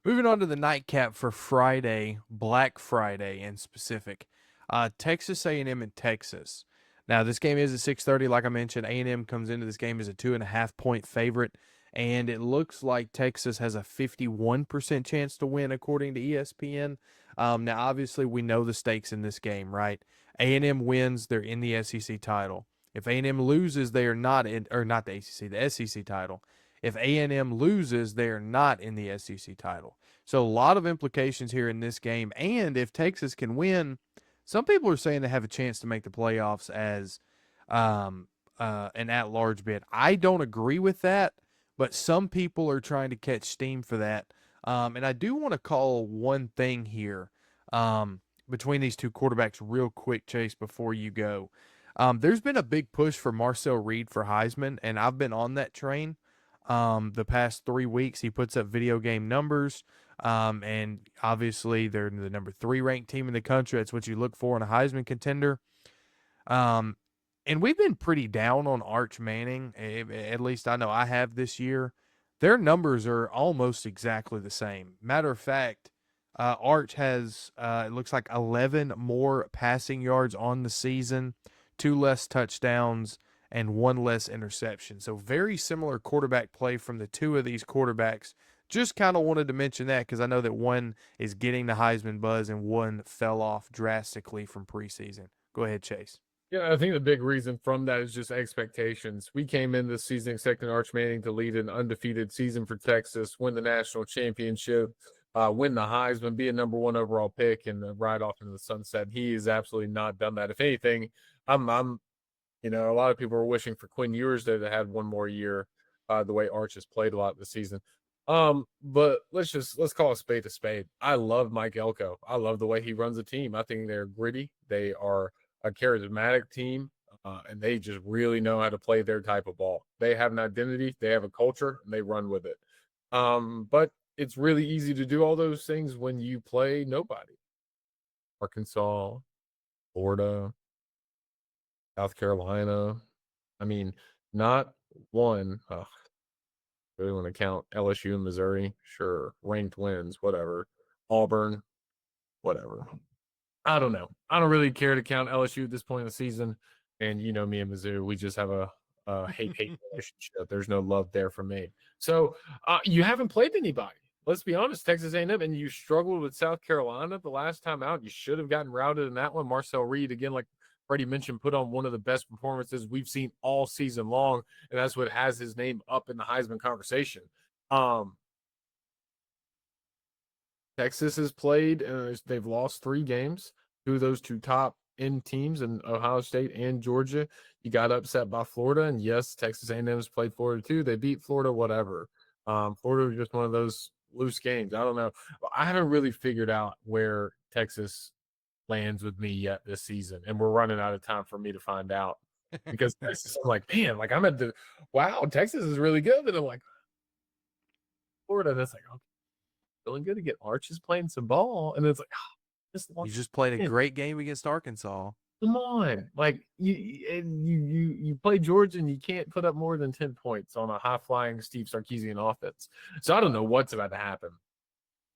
Moving on to the nightcap for Friday, Black Friday in specific. Texas A&M in Texas. Now this game is at 6:30. Like I mentioned, A&M comes into this game as a 2.5 point favorite, and it looks like Texas has a 51% chance to win according to ESPN. Now obviously we know the stakes in this game, right? A&M wins, they're in the SEC title. If A&M loses, they are not in, or not the ACC, the SEC title. If A&M loses, they are not in the SEC title. So a lot of implications here in this game. And if Texas can win, some people are saying they have a chance to make the playoffs as an at-large bid. I don't agree with that, but some people are trying to catch steam for that. And I do want to call one thing here between these two quarterbacks real quick, Chase, before you go. There's been a big push for Marcel Reed for Heisman, and I've been on that train the past 3 weeks. He puts up video game numbers. And obviously, they're the number three ranked team in the country. That's what you look for in a Heisman contender. Um, and we've been pretty down on Arch Manning. At least I know I have this year. Their numbers are almost exactly the same. Matter of fact, Arch has, it looks like 11 more passing yards on the season, two less touchdowns, and one less interception. So very similar quarterback play from the two of these quarterbacks. Just kind of wanted to mention that because I know that one is getting the Heisman buzz and one fell off drastically from preseason. Go ahead, Chase. Yeah, I think the big reason from that is just expectations. We came in this season expecting Arch Manning to lead an undefeated season for Texas, win the national championship, win the Heisman, be a number one overall pick, and ride off into the sunset. He has absolutely not done that. If anything, a lot of people are wishing for Quinn Ewers to have had one more year, the way Arch has played a lot this season. But let's call a spade a spade. I love Mike Elko. I love the way he runs a team. I think they're gritty. They are a charismatic team, and they just really know how to play their type of ball. They have an identity, they have a culture, and they run with it. But it's really easy to do all those things when you play nobody. Arkansas, Florida, South Carolina. I mean, not one. Really want to count LSU and Missouri? Sure. Ranked wins, whatever. Auburn, whatever. I don't know. I don't really care to count LSU at this point in the season. And you know me and Mizzou, we just have a hate relationship. There's no love there for me. So you haven't played anybody. Let's be honest, Texas A&M, and you struggled with South Carolina the last time out. You should have gotten routed in that one. Marcel Reed, again, like Freddie mentioned, put on one of the best performances we've seen all season long, and that's what has his name up in the Heisman conversation. Um, Texas has played, they've lost 3 games. Two of those two top end teams in Ohio State and Georgia. You got upset by Florida, and yes, Texas A&M has played Florida too. They beat Florida, whatever. Florida was just one of those loose games. I don't know. I haven't really figured out where Texas lands with me yet this season, and we're running out of time for me to find out because Texas, I'm like, man, like I'm at the wow, Texas is really good, and I'm like Florida. That's like, okay, feeling good to get Arches playing some ball, and it's like, oh, just You just played a great game against Arkansas. come on, like you play Georgia and you can't put up more than 10 points on a high flying Steve Sarkisian offense. So I don't know what's about to happen.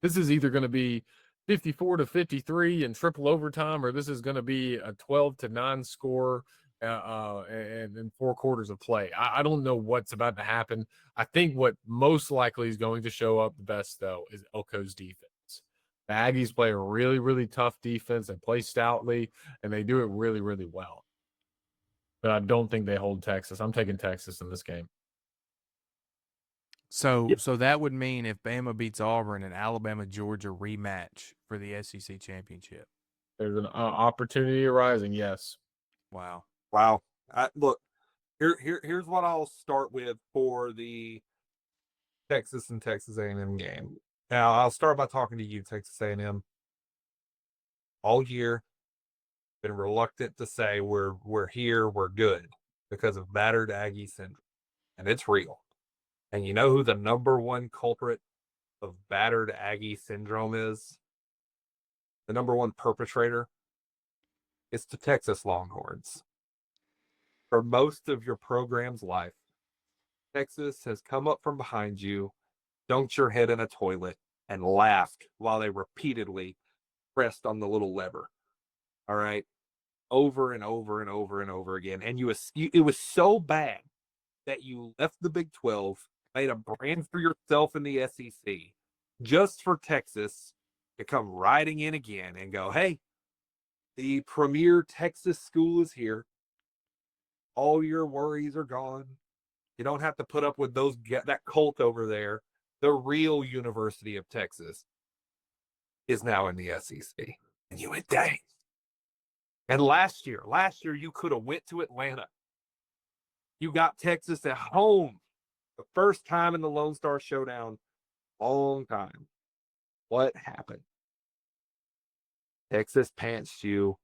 This is either going to be 54-53 in triple overtime, or this is going to be a 12-9 score and in 4 quarters of play. I don't know what's about to happen. I think what most likely is going to show up the best, though, is Elko's defense. The Aggies play a really, really tough defense. They play stoutly, and they do it really, really well. But I don't think they hold Texas. I'm taking Texas in this game. So that would mean if Bama beats Auburn, an Alabama Georgia rematch for the SEC championship. There's an opportunity arising, yes. Wow. Wow. Look, here's what I'll start with for the Texas and Texas A&M game. Now, I'll start by talking to you, Texas A&M. All year, been reluctant to say we're here, we're good because of battered Aggie syndrome, and it's real. And you know who the number one culprit of battered Aggie syndrome is? The number one perpetrator? It's the Texas Longhorns. For most of your program's life, Texas has come up from behind you, dunked your head in a toilet, and laughed while they repeatedly pressed on the little lever. All right. Over and over and over and over again. And it was so bad that you left the Big 12, made a brand for yourself in the SEC, just for Texas to come riding in again and go, hey, the premier Texas school is here. All your worries are gone. You don't have to put up with that cult over there. The real University of Texas is now in the SEC. And you went, dang. And last year you could have went to Atlanta. You got Texas at home. The first time in the Lone Star Showdown, long time. What happened? Texas pantsed you,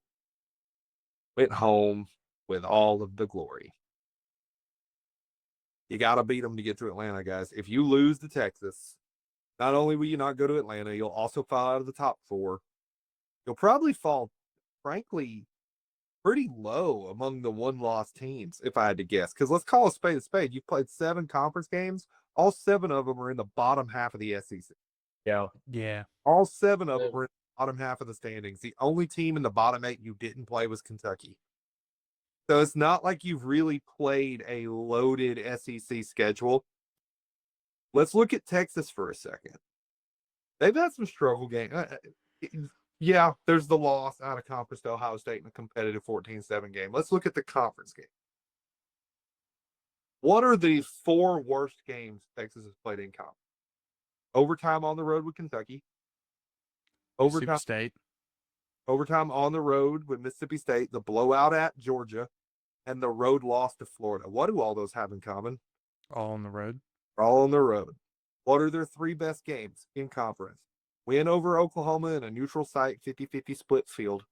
went home with all of the glory. You got to beat them to get to Atlanta, guys. If you lose to Texas, not only will you not go to Atlanta, you'll also fall out of the top 4. You'll probably fall, frankly, pretty low among the one-loss teams, if I had to guess. Because let's call a spade a spade. You've played 7 conference games. All 7 of them are in the bottom half of the SEC. Yeah. Yeah. All 7 of them were in the bottom half of the standings. The only team in the bottom 8 you didn't play was Kentucky. So it's not like you've really played a loaded SEC schedule. Let's look at Texas for a second. They've had some struggle games. Yeah, there's the loss out of conference to Ohio State in a competitive 14-7 game. Let's look at the conference game. What are the 4 worst games Texas has played in conference? Overtime on the road with Kentucky. Mississippi State. Overtime on the road with Mississippi State. The blowout at Georgia. And the road loss to Florida. What do all those have in common? All on the road. All on the road. What are their 3 best games in conference? Win over Oklahoma in a neutral site, 50-50 split field.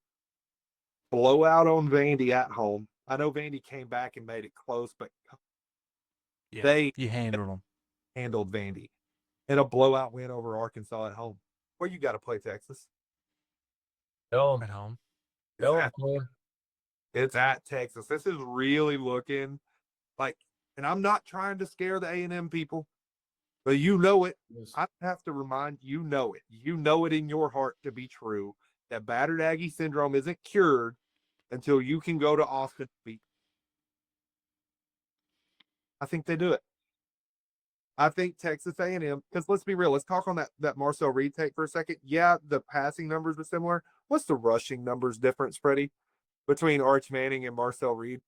Blowout on Vandy at home. I know Vandy came back and made it close, but you handled them. Handled Vandy. And a blowout win over Arkansas at home. Where you got to play Texas? At home. It's at Texas. This is really looking like, and I'm not trying to scare the A&M people, but you know it. I have to remind you know it. You know it in your heart to be true that battered Aggie syndrome isn't cured until you can go to Austin and beat. I think they do it. I think Texas A&M, because let's be real, let's talk on that Marcel Reed take for a second. Yeah, the passing numbers are similar. What's the rushing numbers difference, Freddie, between Arch Manning and Marcel Reed?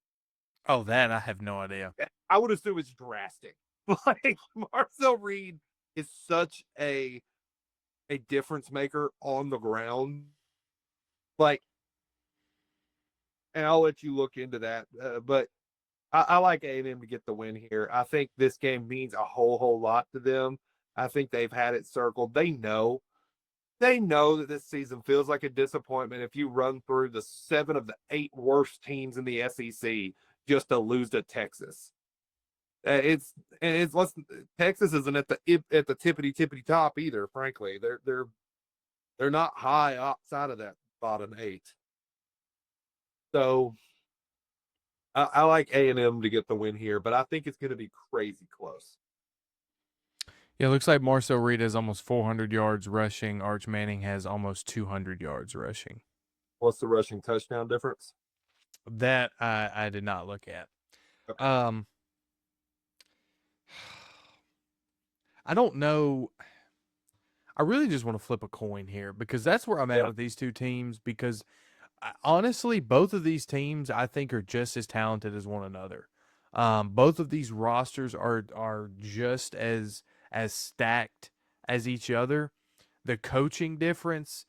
Oh, that I have no idea. I would assume it's drastic. Like Marcel Reed is such a difference maker on the ground. Like, and I'll let you look into that. But I like A&M to get the win here. I think this game means a whole lot to them. I think they've had it circled. They know that this season feels like a disappointment if you run through the 7 of the 8 worst teams in the SEC just to lose to Texas. Texas isn't at the tippity top either. Frankly, they're not high outside of that bottom 8. So I like A&M to get the win here, but I think it's going to be crazy close. Yeah, it looks like Marcel Reed has almost 400 yards rushing. Arch Manning has almost 200 yards rushing. What's the rushing touchdown difference? That I did not look at. Okay. I don't know. I really just want to flip a coin here because that's where I'm at with these 2 teams because honestly, both of these teams I think are just as talented as one another. Both of these rosters are just as stacked as each other. The coaching difference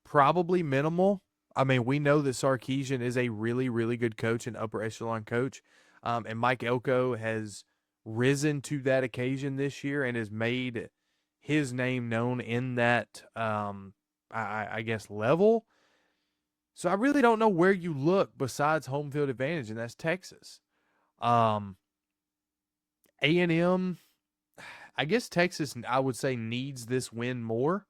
probably minimal. I mean, we know that Sarkisian is a really, really good coach and upper echelon coach. And Mike Elko has risen to that occasion this year and has made his name known in that, I guess, level. So I really don't know where you look besides home field advantage, and that's Texas. A&M, I guess Texas, I would say, needs this win more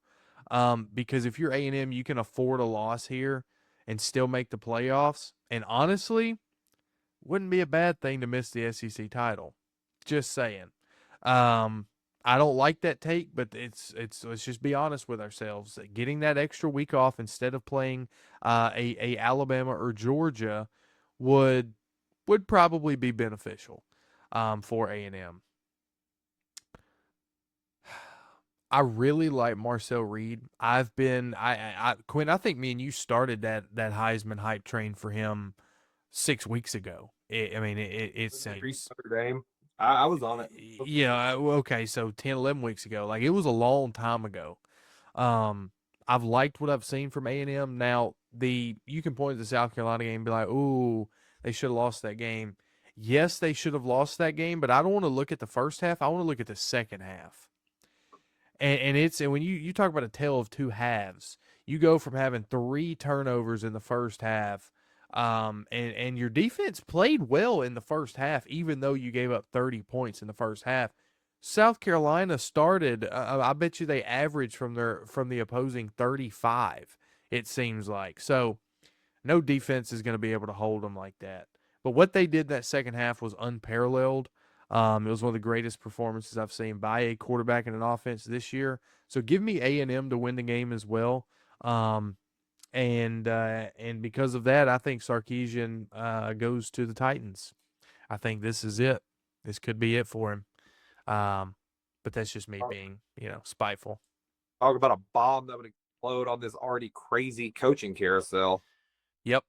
because if you're A&M, you can afford a loss here and still make the playoffs. And honestly, wouldn't be a bad thing to miss the SEC title. Just saying. I don't like that take, but it's let's just be honest with ourselves. Getting that extra week off instead of playing a Alabama or Georgia would probably be beneficial for A&M. I really like Marcel Reed. I've been Quinn, I think me and you started that Heisman hype train for him 6 weeks ago. It seems. Notre Dame. I was on it. Yeah, okay, so 10, 11 weeks ago. Like, it was a long time ago. Um, I've liked what I've seen from A&M. Now, you can point to the South Carolina game and be like, ooh, they should have lost that game. Yes, they should have lost that game, but I don't want to look at the first half. I want to look at the second half. And when you talk about a tale of two halves, you go from having 3 turnovers in the first half, and your defense played well in the first half, even though you gave up 30 points in the first half. South Carolina started. I bet you they averaged from the opposing 35. It seems like so. No defense is going to be able to hold them like that. But what they did that second half was unparalleled. It was one of the greatest performances I've seen by a quarterback in an offense this year. So give me A&M to win the game as well. And because of that, I think Sarkisian goes to the Titans. I think this is it. This could be it for him. But that's just me being, spiteful. Talk about a bomb that would explode on this already crazy coaching carousel. Yep.